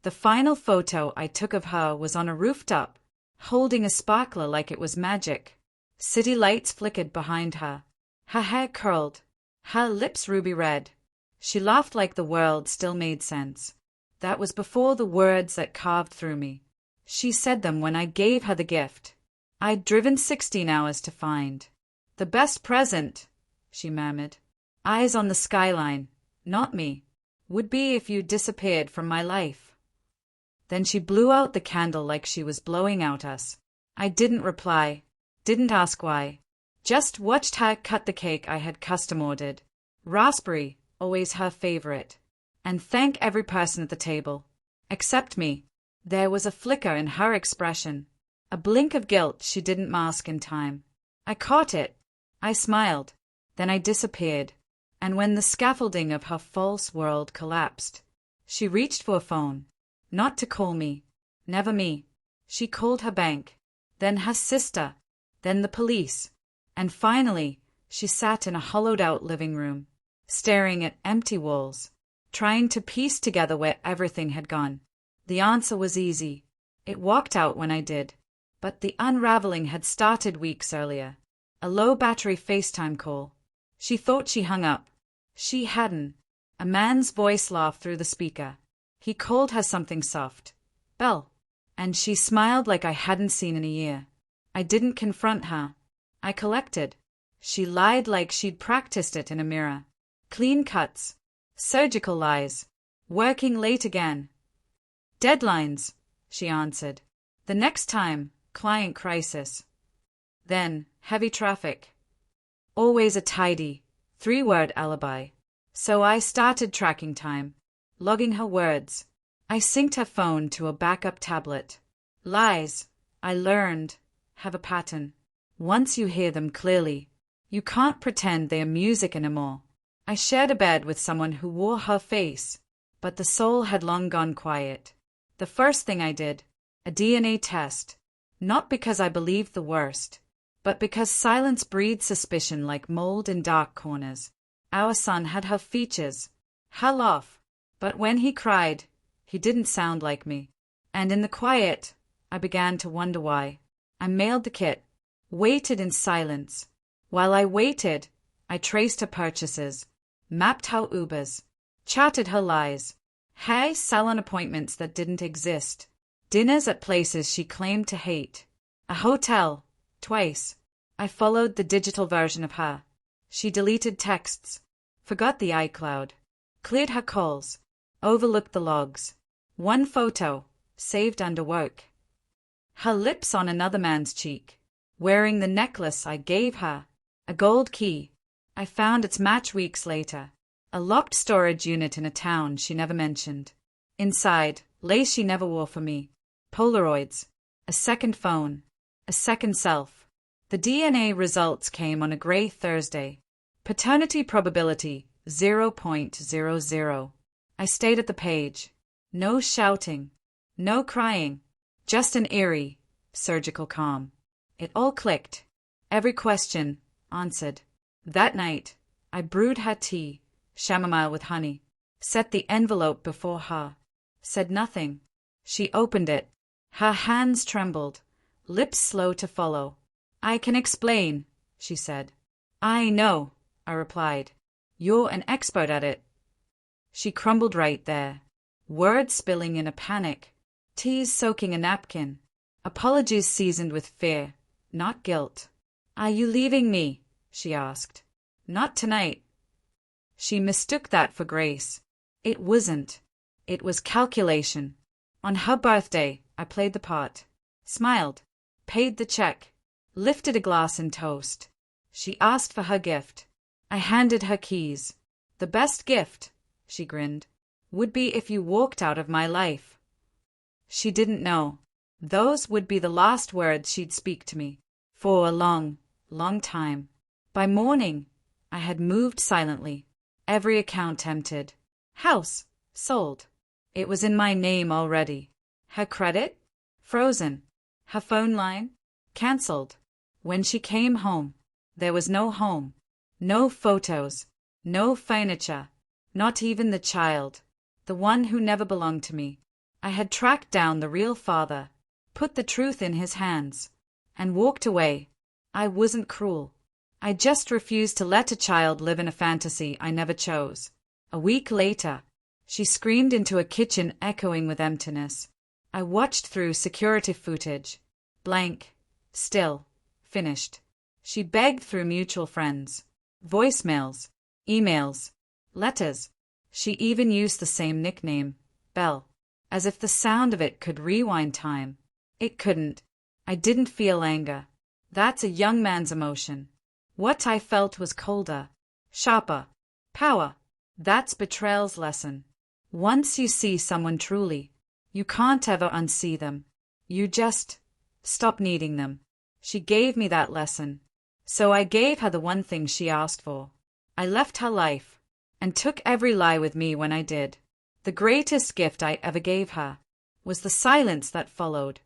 The final photo I took of her was on a rooftop, holding a sparkler like it was magic. City lights flickered behind her. Her hair curled, her lips ruby red. She laughed like the world still made sense. That was before the words that carved through me. She said them when I gave her the gift I'd driven 16 hours to find. The best present, she murmured. Eyes on the skyline, not me. Would be if you disappeared from my life. Then she blew out the candle like she was blowing out us. I didn't reply, didn't ask why. Just watched her cut the cake I had custom ordered. Raspberry, always her favorite. And thank every person at the table. Except me. There was a flicker in her expression. A blink of guilt she didn't mask in time. I caught it. I smiled. Then I disappeared. And when the scaffolding of her false world collapsed, she reached for a phone. Not to call me. Never me. She called her bank. Then her sister. Then the police. And finally, she sat in a hollowed-out living room, staring at empty walls, trying to piece together where everything had gone. The answer was easy. It walked out when I did. But the unraveling had started weeks earlier. A low-battery FaceTime call. She thought she hung up. She hadn't. A man's voice laughed through the speaker. He called her something soft. Belle. And she smiled like I hadn't seen in a year. I didn't confront her. I collected. She lied like she'd practiced it in a mirror. Clean cuts. Surgical lies. Working late again. Deadlines, she answered. The next time, client crisis. Then, heavy traffic. Always a tidy, 3-word alibi. So I started tracking time, logging her words. I synced her phone to a backup tablet. Lies, I learned, have a pattern. Once you hear them clearly, you can't pretend they are music anymore. I shared a bed with someone who wore her face, but the soul had long gone quiet. The first thing I did, a DNA test, not because I believed the worst, but because silence breeds suspicion like mold in dark corners. Our son had her features, her laugh, but when he cried, he didn't sound like me. And in the quiet, I began to wonder why. I mailed the kit, waited in silence. While I waited, I traced her purchases, mapped her Ubers, charted her lies, hair salon appointments that didn't exist, dinners at places she claimed to hate, a hotel, twice. I followed the digital version of her. She deleted texts, forgot the iCloud, cleared her calls, overlooked the logs. One photo, saved under work. Her lips on another man's cheek, wearing the necklace I gave her, a gold key. I found its match weeks later, a locked storage unit in a town she never mentioned. Inside, lace she never wore for me, Polaroids, a second phone, a second self. The DNA results came on a gray Thursday. Paternity probability, 0.00. I stayed at the page. No shouting, no crying, just an eerie, surgical calm. It all clicked. Every question, answered. That night, I brewed her tea, chamomile with honey, set the envelope before her, said nothing. She opened it. Her hands trembled, lips slow to follow. I can explain, she said. I know, I replied. You're an expert at it. She crumbled right there, words spilling in a panic, tears soaking a napkin, apologies seasoned with fear, not guilt. Are you leaving me? She asked. Not tonight. She mistook that for grace. It wasn't. It was calculation. On her birthday, I played the part, smiled, paid the check, lifted a glass in toast. She asked for her gift. I handed her keys. The best gift, she grinned, would be if you walked out of my life. She didn't know. Those would be the last words she'd speak to me, for a long, long time. By morning, I had moved silently, every account emptied. House, sold. It was in my name already. Her credit? Frozen. Her phone line? Cancelled. When she came home, there was no home, no photos, no furniture, not even the child, the one who never belonged to me. I had tracked down the real father, put the truth in his hands, and walked away. I wasn't cruel. I just refused to let a child live in a fantasy I never chose. A week later, she screamed into a kitchen echoing with emptiness. I watched through security footage. Blank. Still. Finished. She begged through mutual friends. Voicemails. Emails. Letters. She even used the same nickname, Belle, as if the sound of it could rewind time. It couldn't. I didn't feel anger. That's a young man's emotion. What I felt was colder, sharper. Power. That's betrayal's lesson. Once you see someone truly, you can't ever unsee them. You just stop needing them. She gave me that lesson. So I gave her the one thing she asked for. I left her life, and took every lie with me when I did. The greatest gift I ever gave her was the silence that followed.